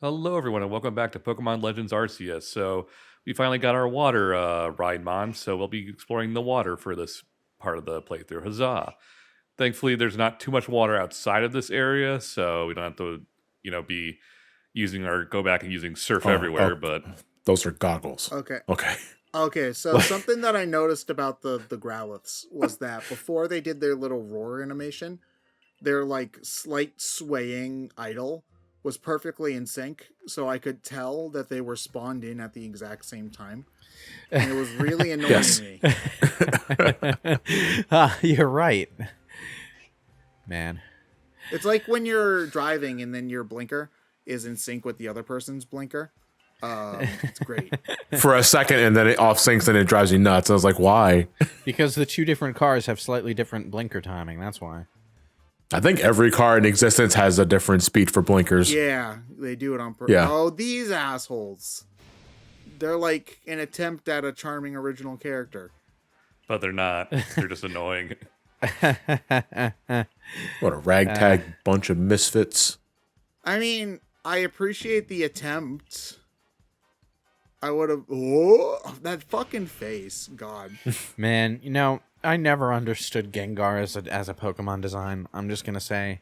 Hello, everyone, and welcome back to Pokemon Legends Arceus. So, we finally got our water ride mon, so we'll be exploring the water for this part of the playthrough. Huzzah! Thankfully, there's not too much water outside of this area, so we don't have to, be using or go back and using Surf everywhere. But those are goggles. Okay. Okay. Okay, so something that I noticed about the Growlithes was that before they did their little roar animation, their like slight swaying idle was perfectly in sync, so I could tell that they were spawned in at the exact same time. And it was really annoying me. You're right. Man. It's like when you're driving and then your blinker is in sync with the other person's blinker. It's great. For a second, and then it off syncs and it drives you nuts. I was like, why? Because the two different cars have slightly different blinker timing, that's why. I think every car in existence has a different speed for blinkers. Yeah, they do it on purpose. Yeah. Oh, these assholes. They're like an attempt at a charming original character. But they're not. They're just annoying. What a ragtag bunch of misfits. I mean, I appreciate the attempt. I would have... Oh, that fucking face. God. Man, I never understood Gengar as a Pokemon design. I'm just gonna say.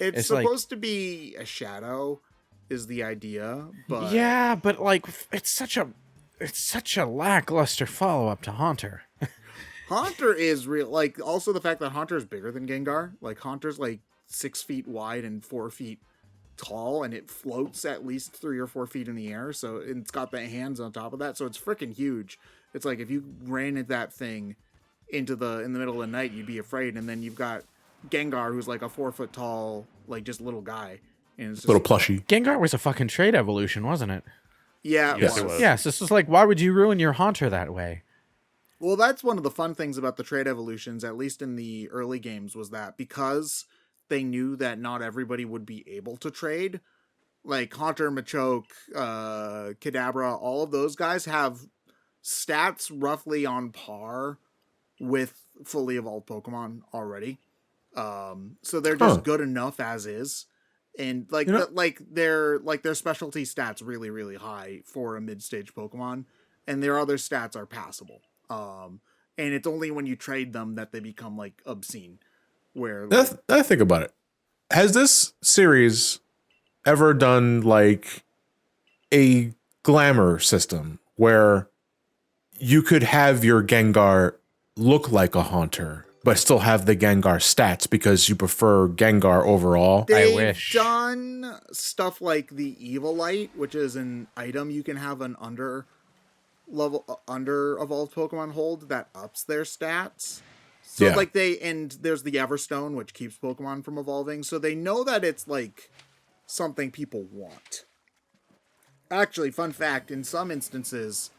It's supposed to be a shadow, is the idea, but... Yeah, but like, it's such a lackluster follow-up to Haunter. Haunter is real. Like, also the fact that Haunter is bigger than Gengar. Like, Haunter's like 6 feet wide and 4 feet tall, and it floats at least 3 or 4 feet in the air. So it's got the hands on top of that. So it's freaking huge. It's like if you ran at that thing in the middle of the night, you'd be afraid. And then you've got Gengar, who's like a 4 foot tall, like just little guy. And it's just, Little plushie. Gengar was a fucking trade evolution, wasn't it? Yeah, Yes, it it was. was. Yes, this is like, why would you ruin your Haunter that way? Well, that's one of the fun things about the trade evolutions, at least in the early games, was that because they knew that not everybody would be able to trade, like Haunter, Machoke, Kadabra, all of those guys have stats roughly on par with fully evolved Pokemon already. So they're just good enough as is. And like their specialty stats really, really high for a mid-stage Pokemon, and their other stats are passable. And it's only when you trade them that they become like obscene. Where I think about it. Has this series ever done like a glamour system where you could have your Gengar look like a Haunter, but still have the Gengar stats because you prefer Gengar overall? they've I wish. done stuff like the Evilite, which is an item you can have an under evolved Pokemon hold that ups their stats. So Yeah. and there's the Everstone, which keeps Pokemon from evolving. So they know that it's like something people want. Actually, fun fact, in some instances,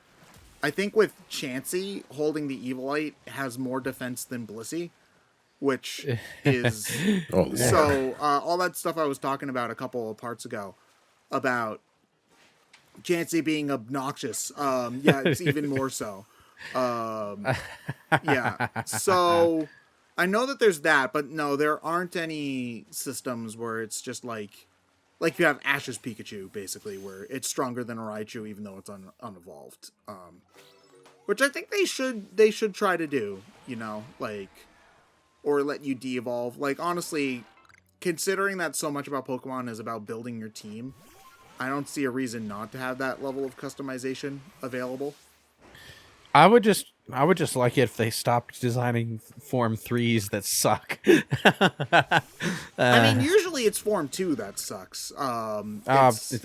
I think with Chansey holding the Evilite has more defense than Blissey, which is Oh, Lord. so all that stuff I was talking about a couple of parts ago about Chansey being obnoxious. Yeah, it's even more so. Yeah. So I know that there's that, but no, there aren't any systems where it's just like you have Ash's Pikachu, basically, where it's stronger than a Raichu, even though it's unevolved. Which I think they should try to do, or let you de-evolve. Like, honestly, considering that so much about Pokemon is about building your team, I don't see a reason not to have that level of customization available. I would just like it if they stopped designing Form 3s that suck. I mean, usually it's Form 2 that sucks. Haunter's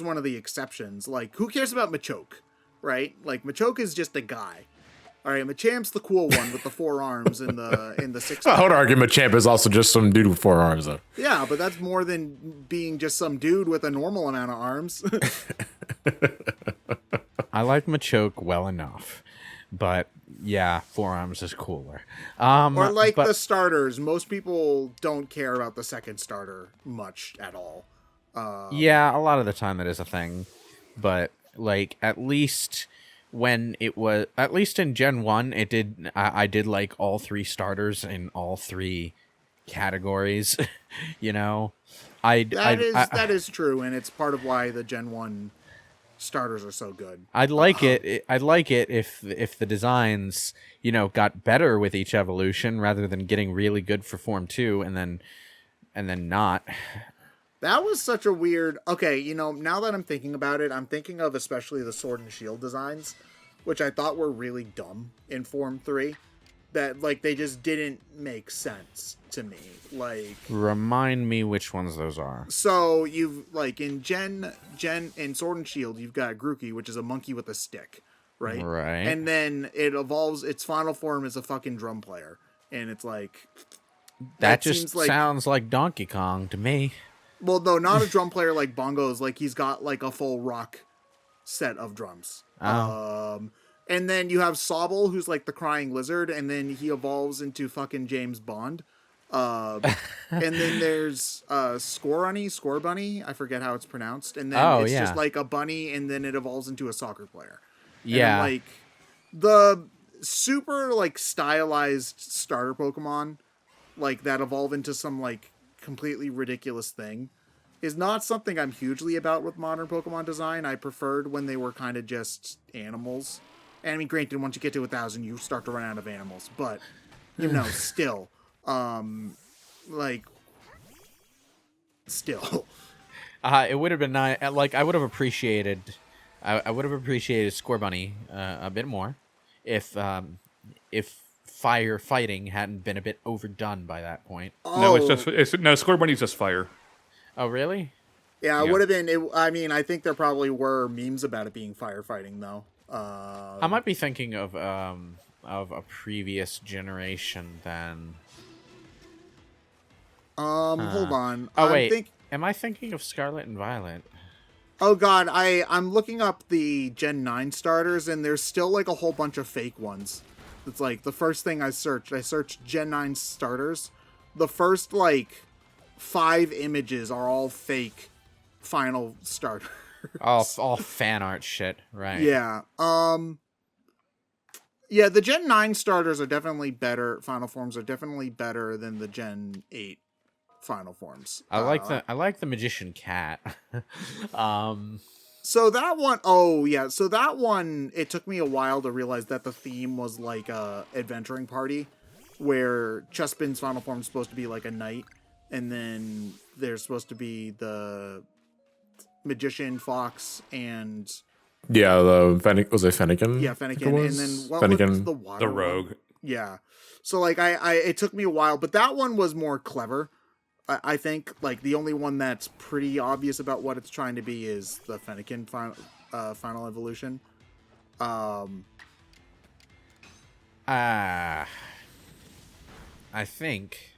one of the exceptions. Like, who cares about Machoke, right? Like, Machoke is just a guy. All right, Machamp's the cool one with the 4 arms in the 6. I would argue Machamp is also just some dude with 4 arms, though. Yeah, but that's more than being just some dude with a normal amount of arms. I like Machoke well enough, but yeah, 4 arms is cooler. Or the starters. Most people don't care about the second starter much at all. Yeah, a lot of the time that is a thing, but like at least when it was, at least in Gen 1, it did. I did like all 3 starters in all 3 categories. You know, I'd That is true, and it's part of why the Gen 1 starters are so good. I'd like it. I'd like it if the designs, got better with each evolution rather than getting really good for Form 2 and then not. That was such a weird. Okay, now that I'm thinking about it, I'm thinking of especially the Sword and Shield designs, which I thought were really dumb in Form 3. That they just didn't make sense to me. Remind me which ones those are. So you've in in Sword and Shield, you've got Grookey, which is a monkey with a stick, right? Right. And then it evolves. Its final form is a fucking drum player, and it's that just sounds like Donkey Kong to me. Well, no, not a drum player like bongos. He's got a full rock set of drums. Oh. And then you have Sobble, who's the crying lizard, and then he evolves into fucking James Bond. And then there's Score Bunny, I forget how it's pronounced, and then just a bunny, and then it evolves into a soccer player. Yeah. And the super stylized starter Pokemon, that evolve into some completely ridiculous thing, is not something I'm hugely about with modern Pokemon design. I preferred when they were kind of just animals. And I mean, granted, once you get to 1,000, you start to run out of animals. But, still. Still. It would have been nice. I would have appreciated... I would have appreciated Score Bunny a bit more if firefighting hadn't been a bit overdone by that point. No, Score Bunny's just fire. Oh, really? Yeah, it would have been. I think there probably were memes about it being firefighting, though. I might be thinking of a previous generation then. Hold on. Oh, wait. Am I thinking of Scarlet and Violet? Oh, God. I'm looking up the Gen 9 starters, and there's still, a whole bunch of fake ones. It's the first thing I searched Gen 9 starters. The first, 5 images are all fake final starters. All fan art shit, right? Yeah. Yeah, the Gen 9 starters are definitely better. Final forms are definitely better than the Gen 8 final forms. I like the magician cat. So that one, so that one, it took me a while to realize that the theme was a adventuring party, where Chespin's final form is supposed to be a knight, and then there's supposed to be the magician, fox, and the was it Fennekin? Yeah, Fennekin, and then what was the water the rogue? One? Yeah, so it took me a while, but that one was more clever. I think the only one that's pretty obvious about what it's trying to be is the Fennekin final evolution. I think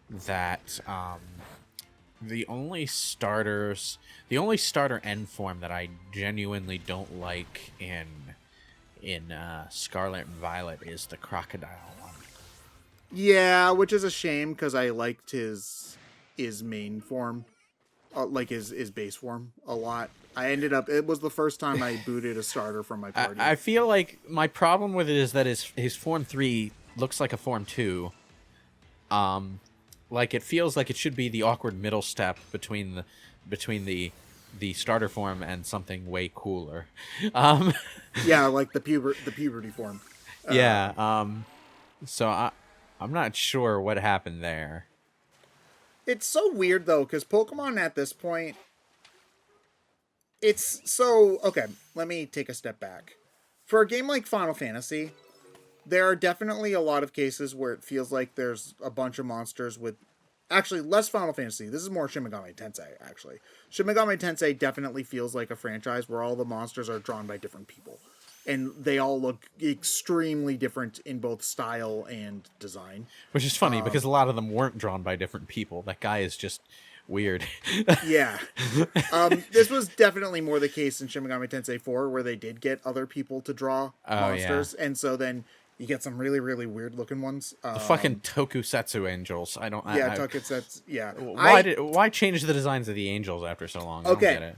that the only starter end form that I genuinely don't like in Scarlet and Violet is the crocodile one. Yeah, which is a shame because I liked his main form, his base form a lot. It was the first time I booted a starter from my party. I feel like my problem with it is that his Form 3 looks like a Form 2. It feels like it should be the awkward middle step between the starter form and something way cooler. Yeah, the puberty form. So I'm not sure what happened there. It's so weird though, because Pokemon at this point, it's so okay. Let me take a step back. For a game like Final Fantasy, there are definitely a lot of cases where it feels like there's a bunch of monsters with... Actually, less Final Fantasy. This is more Shin Megami Tensei, actually. Shin Megami Tensei definitely feels like a franchise where all the monsters are drawn by different people. And they all look extremely different in both style and design. Which is funny, because a lot of them weren't drawn by different people. That guy is just weird. Yeah. This was definitely more the case in Shin Megami Tensei 4, where they did get other people to draw monsters. Yeah. And so then... you get some really, really weird looking ones. The fucking Tokusatsu angels. Tokusatsu. Yeah. Why change the designs of the angels after so long? Okay.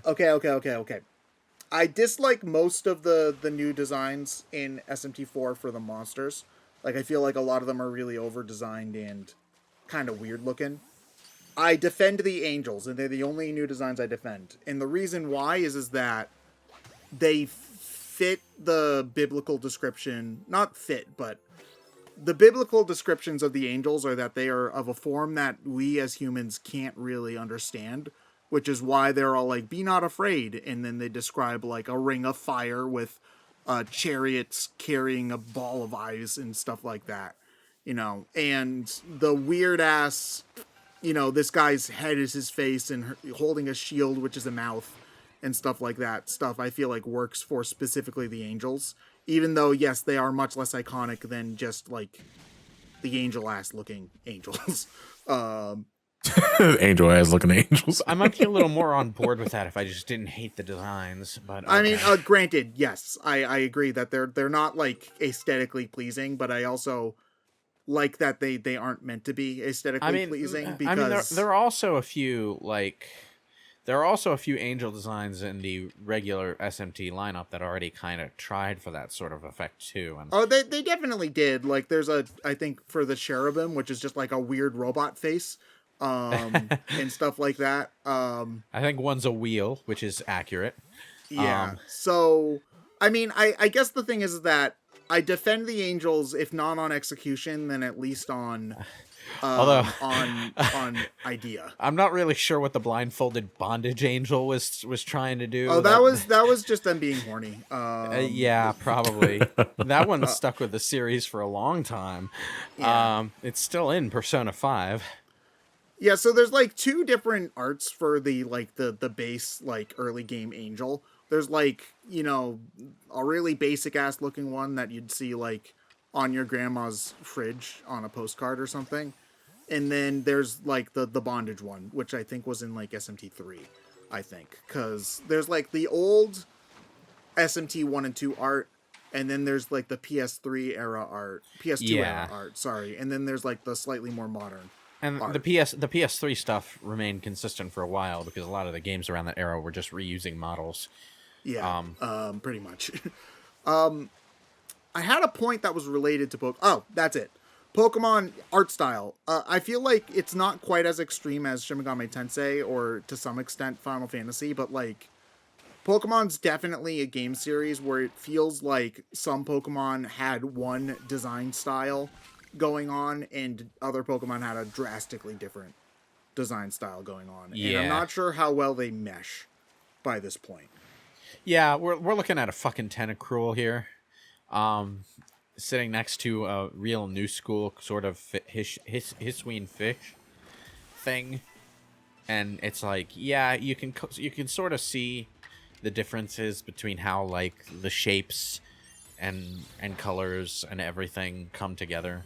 I dislike most of the new designs in SMT4 for the monsters. I feel like a lot of them are really over designed and kind of weird looking. I defend the angels, and they're the only new designs I defend. And the reason why is that they fit the biblical description. Not fit, but the biblical descriptions of the angels are that they are of a form that we as humans can't really understand, which is why they're all like, be not afraid. And then they describe like a ring of fire with chariots carrying a ball of eyes and stuff like that, and the weird ass, this guy's head is his face and holding a shield, which is a mouth and stuff like that. Stuff I feel like works for specifically the angels, even though, yes, they are much less iconic than just like the angel ass looking angels. Angel ass looking angels. I might be a little more on board with that if I just didn't hate the designs. But okay. I mean, granted, yes, I agree that they're not like aesthetically pleasing, but I also like that they aren't meant to be aesthetically pleasing. Because there are also a few angel designs in the regular SMT lineup that already kind of tried for that sort of effect too. And they definitely did. Like, there's I think for the cherubim, which is just like a weird robot face, and stuff like that. I think one's a wheel, which is accurate. Yeah. So, I mean, I guess the thing is that I defend the angels, if not on execution, then at least on although on idea. I'm not really sure what the blindfolded bondage angel was trying to do. Oh, that was just them being horny. Yeah, probably. That one stuck with the series for a long time. Yeah. It's still in Persona 5. Yeah, so there's like two different arts for the base like early game angel. There's like, a really basic ass looking one that you'd see like on your grandma's fridge on a postcard or something. And then there's like the bondage one, which I think was in like SMT3, I think. Because there's like the old SMT 1 and 2 art, and then there's like the PS3 era art, PS2 era art, sorry. And then there's like the slightly more modern and art. the PS3 stuff remained consistent for a while because a lot of the games around that era were just reusing models. Yeah, pretty much. I had a point that was related to Pokemon. Oh, that's it. Pokemon art style. I feel like it's not quite as extreme as Shin Megami Tensei or to some extent Final Fantasy, but like Pokemon's definitely a game series where it feels like some Pokemon had one design style going on and other Pokemon had a drastically different design style going on. Yeah. And I'm not sure how well they mesh by this point. Yeah, we're looking at a fucking Tentacruel here. Sitting next to a real new school sort of Hisuian fish thing, and it's like, yeah, you can sort of see the differences between how like the shapes and colors and everything come together.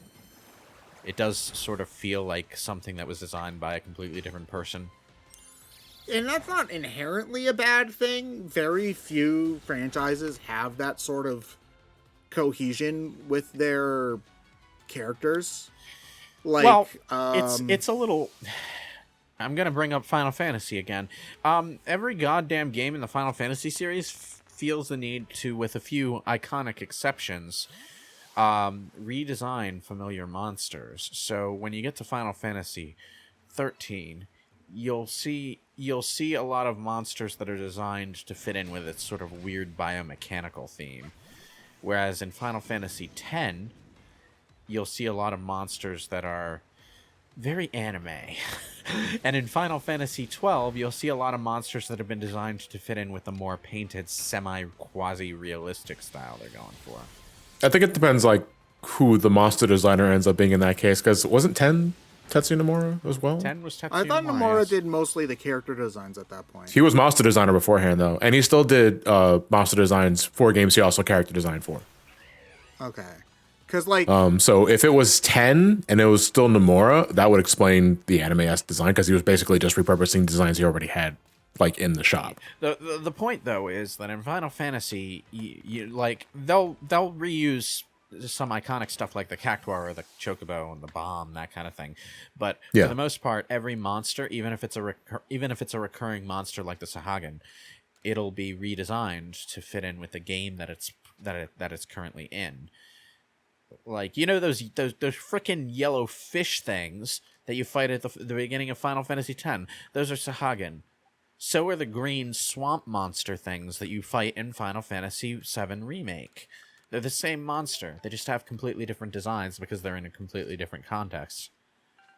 It does sort of feel like something that was designed by a completely different person. And that's not inherently a bad thing. Very few franchises have that sort of cohesion with their characters. Like, well, it's a little. I'm gonna bring up Final Fantasy again. Every goddamn game in the Final Fantasy series feels the need to, with a few iconic exceptions, redesign familiar monsters. So when you get to Final Fantasy 13, you'll see a lot of monsters that are designed to fit in with its sort of weird biomechanical theme. Whereas in Final Fantasy X, you'll see a lot of monsters that are very anime. And in Final Fantasy XII, you'll see a lot of monsters that have been designed to fit in with the more painted, semi-quasi-realistic style they're going for. I think it depends, like, who the monster designer ends up being in that case, because wasn't 10 Tetsuya Nomura as well? 10 was Tetsuya I thought Nomura, Nomura yes. did mostly the character designs at that point. He was monster designer beforehand, though, and he still did monster designs for games he also character designed for. Okay. Because, like... So if it was 10 and it was still Nomura, that would explain the anime-esque design, because he was basically just repurposing designs he already had, like, in the shop. The point, though, is that in Final Fantasy, you like, they'll reuse some iconic stuff like the Cactuar or the Chocobo and the bomb, that kind of thing. But for the most part, every monster, even if it's a recurring monster like the Sahagin, it'll be redesigned to fit in with the game that it's currently in. Like, you know those freaking yellow fish things that you fight at the beginning of Final Fantasy X? Those are Sahagin. So are the green swamp monster things that you fight in Final Fantasy VII Remake. They're the same monster. They just have completely different designs because they're in a completely different context.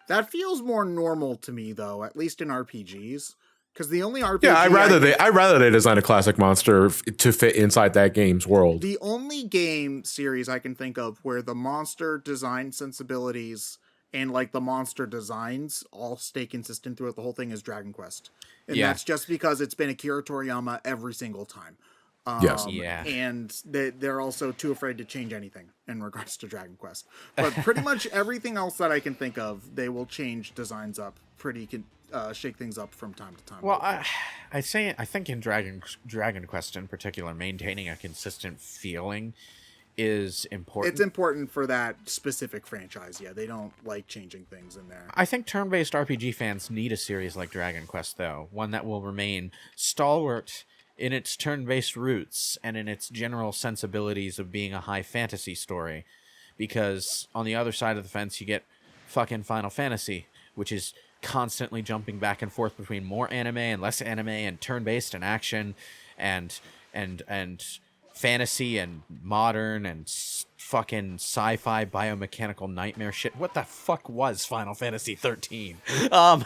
That feels more normal to me, though, at least in RPGs. Because the only RPG... Yeah, I'd rather they design a classic monster to fit inside that game's world. The only game series I can think of where the monster design sensibilities and like the monster designs all stay consistent throughout the whole thing is Dragon Quest. And that's just because it's been Akira Toriyama every single time. Yes. Yeah. And they're also too afraid to change anything in regards to Dragon Quest. But pretty much everything else that I can think of, they will change designs up shake things up from time to time. Well, I think in Dragon Quest in particular, maintaining a consistent feeling is important. It's important for that specific franchise. Yeah, they don't like changing things in there. I think turn-based RPG fans need a series like Dragon Quest, though, one that will remain stalwart in its turn-based roots and in its general sensibilities of being a high fantasy story. Because on the other side of the fence, you get fucking Final Fantasy, which is constantly jumping back and forth between more anime and less anime and turn-based and action and fantasy and modern and fucking sci-fi biomechanical nightmare shit. What the fuck was Final Fantasy 13? I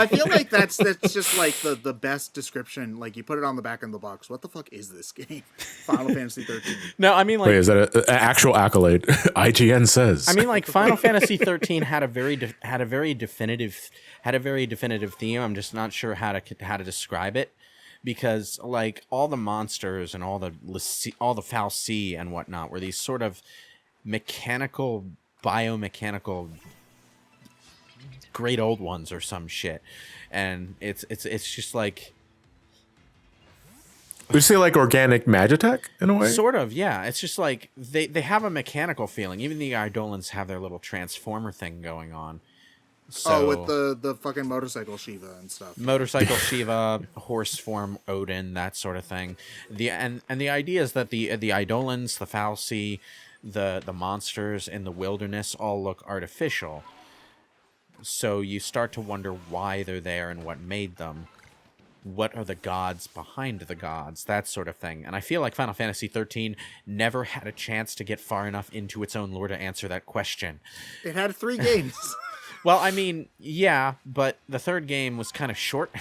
feel like that's just like the best description. Like you put it on the back of the box. What the fuck is this game? Final Fantasy 13. No, I mean, like, wait, is that an actual accolade? IGN says. I mean, like, Final Fantasy 13 had a very definitive theme. I'm just not sure how to describe it. Because, like, all the monsters and all the foul sea and whatnot were these sort of biomechanical great old ones or some shit. And it's just like... Would you say like organic Magitech in a way? Sort of, yeah. It's just like they have a mechanical feeling. Even the Eidolons have their little transformer thing going on. So, with the fucking motorcycle Shiva and stuff. Motorcycle Shiva, horse form Odin, that sort of thing. The idea is that the Eidolons, the foul sea, the monsters in the wilderness all look artificial. So you start to wonder why they're there and what made them. What are the gods behind the gods? That sort of thing. And I feel like Final Fantasy 13 never had a chance to get far enough into its own lore to answer that question. It had 3 games. Well, I mean, yeah, but the third game was kind of short,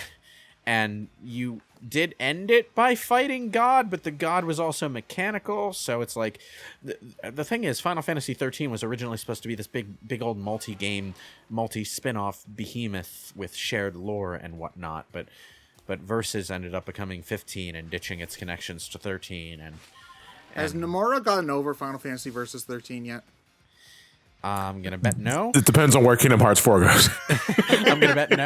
and you did end it by fighting God, but the God was also mechanical, so it's like... The thing is, Final Fantasy 13 was originally supposed to be this big old multi-game, multi-spin-off behemoth with shared lore and whatnot, but Versus ended up becoming 15 and ditching its connections to 13, and Has Nomura gotten over Final Fantasy Versus 13 yet? I'm going to bet no. It depends on where Kingdom Hearts 4 goes. I'm going to bet no.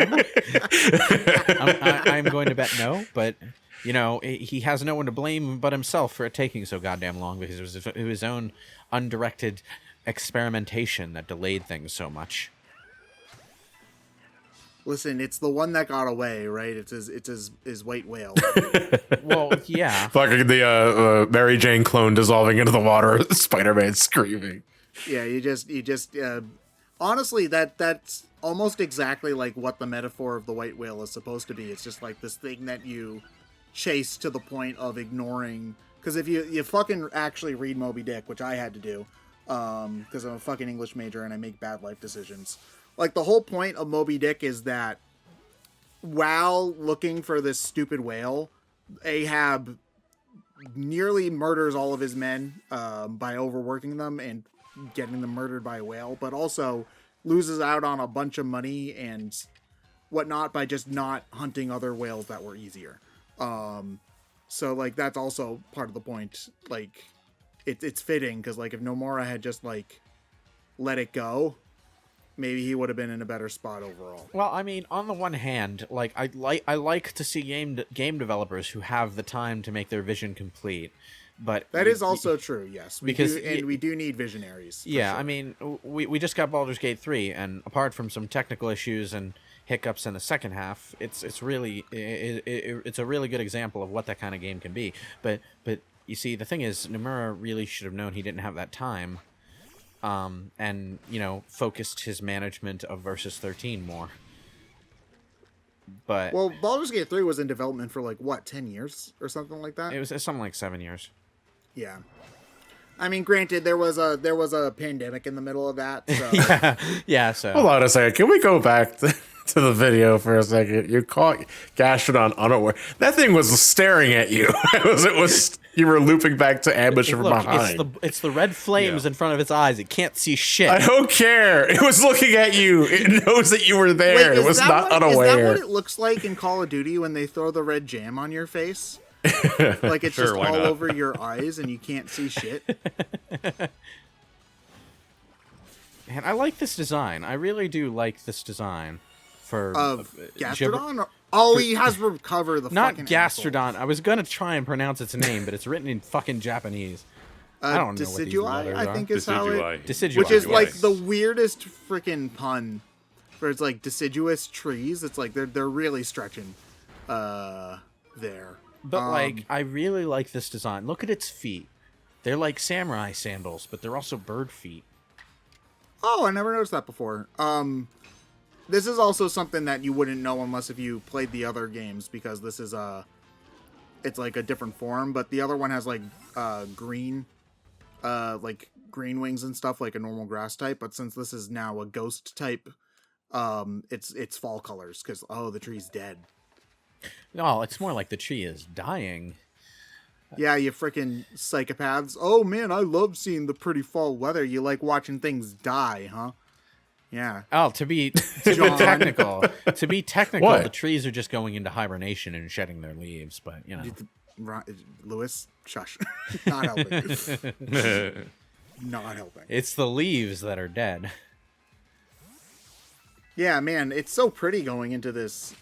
I'm going to bet no, but, you know, he has no one to blame but himself for it taking so goddamn long because it was his own undirected experimentation that delayed things so much. Listen, it's the one that got away, right? It's his white whale. Well, yeah. Fucking the Mary Jane clone dissolving into the water, Spider-Man screaming. Yeah, you just honestly, that's almost exactly like what the metaphor of the white whale is supposed to be. It's just like this thing that you chase to the point of ignoring. Because if you fucking actually read Moby Dick, which I had to do, because I'm a fucking English major and I make bad life decisions. Like, the whole point of Moby Dick is that while looking for this stupid whale, Ahab nearly murders all of his men by overworking them and getting them murdered by a whale, but also loses out on a bunch of money and whatnot by just not hunting other whales that were easier. So, like, that's also part of the point. Like, it's fitting, because, like, if Nomura had just, like, let it go, maybe he would have been in a better spot overall. Well, I mean, on the one hand, like I like to see game developers who have the time to make their vision complete, but that is also true. Yes, we do need visionaries. Yeah, sure. I mean, we just got Baldur's Gate 3, and apart from some technical issues and hiccups in the second half, it's a really good example of what that kind of game can be. But You see, the thing is, Nomura really should have known he didn't have that time, and, you know, focused his management of Versus 13 more. But Well, Baldur's Gate 3 was in development for, like, what, 10 years or something like that? it was something like 7 years. Yeah. I mean, granted, there was a pandemic in the middle of that, so... Yeah, so... Hold on a second. Can we go back to the video for a second? You caught Gastrodon unaware. That thing was staring at you. It was you were looping back to ambush from behind. It's the red flames in front of its eyes. It can't see shit. I don't care. It was looking at you. It knows that you were there. Wait, it was not unaware. Is that what it looks like in Call of Duty when they throw the red jam on your face? Like it's just all over your eyes and you can't see shit? Man, I like this design. I really do like this design. Of Gastrodon? Oh, he has recovered the Not fucking Gastrodon. I was gonna try and pronounce its name, but it's written in fucking Japanese. I don't know what these letters I think is how it... Decidueye. Which is like the weirdest freaking pun. Where it's like deciduous trees. It's like they're really stretching there. But like, I really like this design. Look at its feet. They're like samurai sandals, but they're also bird feet. Oh, I never noticed that before. This is also something that you wouldn't know unless if you played the other games, because this is it's like a different form, but the other one has like green wings and stuff like a normal grass type, but since this is now a ghost type, it's fall colors because the tree's dead. No, it's more like the tree is dying. Yeah, you freaking psychopaths. Oh man, I love seeing the pretty fall weather. You like watching things die, huh? Yeah. Oh, to be technical, What? the trees are just going into hibernation and shedding their leaves. But you know, Lewis, shush, not helping. Not helping. It's the leaves that are dead. Yeah, man, it's so pretty going into this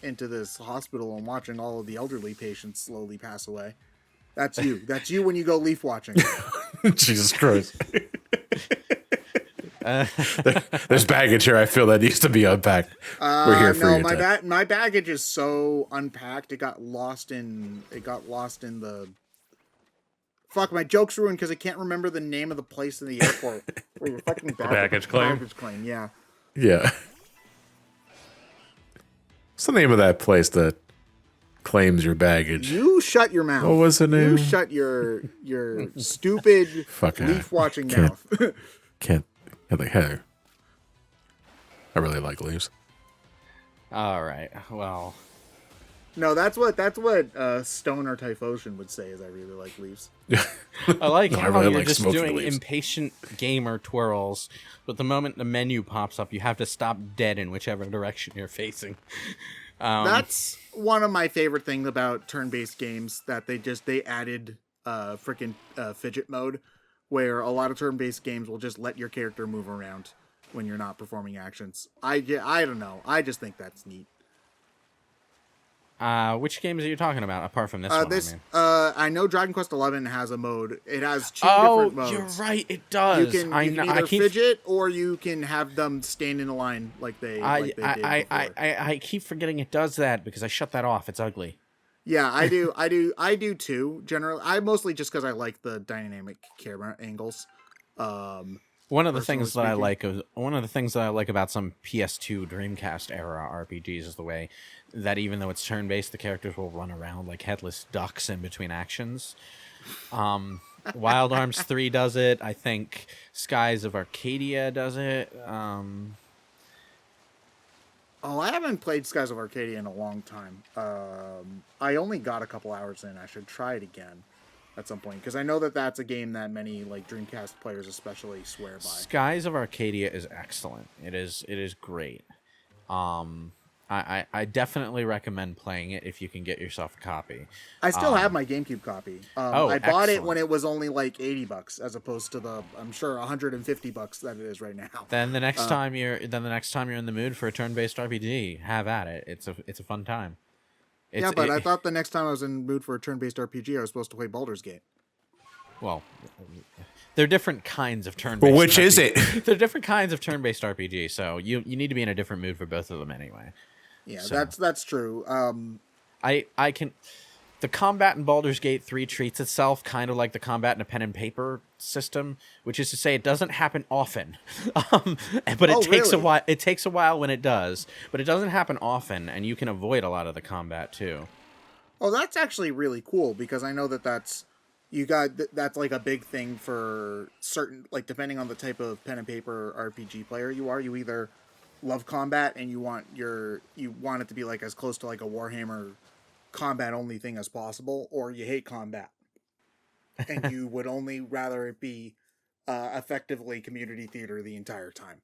hospital and watching all of the elderly patients slowly pass away. That's you. That's you when you go leaf watching. Jesus Christ. There's baggage here. I feel that needs to be unpacked. We're here for you. My baggage is so unpacked. It got lost in the. Fuck, my joke's ruined because I can't remember the name of the place in the airport. Where your fucking baggage claim. Baggage claim, yeah. Yeah. What's the name of that place that claims your baggage? You shut your mouth. What was the name? You shut your stupid leaf watching mouth. Can't think. Hey, I really like leaves. All right. Well, no, that's what Stoner Typhosian would say. Is I really like leaves. I like No, I how really you're like just smoky doing leaves. impatient gamer twirls, but the moment the menu pops up, you have to stop dead in whichever direction you're facing. That's one of my favorite things about turn-based games, that they added freaking fidget mode, where a lot of turn-based games will just let your character move around when you're not performing actions. I don't know. I just think that's neat. Which games are you talking about apart from this one? I know Dragon Quest XI has a mode. It has two different modes. Oh, you're right. It does. You can either fidget or you can have them stand in a line like they did before. I keep forgetting it does that because I shut that off. It's ugly. Yeah, I do too. Generally, I mostly just because I like the dynamic camera angles. One of the things that I like about some PS2 Dreamcast era RPGs is the way that even though it's turn-based, the characters will run around like headless ducks in between actions. Wild Arms 3 does it. I think Skies of Arcadia does it. I haven't played Skies of Arcadia in a long time. I only got a couple hours in. I should try it again at some point, because I know that that's a game that many like Dreamcast players especially swear by. Skies of Arcadia is excellent. It is great. I definitely recommend playing it if you can get yourself a copy. I still have my GameCube copy. I bought it when it was only like $80 as opposed to the, I'm sure, $150 that it is right now. Then the next time you're in the mood for a turn-based RPG, have at it. It's a fun time. I thought the next time I was in the mood for a turn-based RPG, I was supposed to play Baldur's Gate. Well, they're different kinds of turn-based. But which is it? They're different kinds of turn-based RPG, so you need to be in a different mood for both of them anyway. Yeah, so, that's true. I can. The combat in Baldur's Gate 3 treats itself kind of like the combat in a pen and paper system, which is to say it doesn't happen often. But it takes a really? while. It takes a while when it does, but it doesn't happen often, and you can avoid a lot of the combat too. Oh, that's actually really cool because I know that that's like a big thing for certain, like depending on the type of pen and paper RPG player you are. You either love combat and you want it to be like as close to like a Warhammer combat only thing as possible, or you hate combat and you would only rather it be effectively community theater the entire time.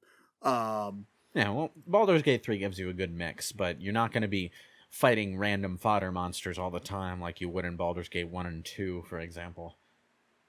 Yeah, well, Baldur's Gate 3 gives you a good mix, but you're not going to be fighting random fodder monsters all the time like you would in Baldur's Gate 1 and 2, for example.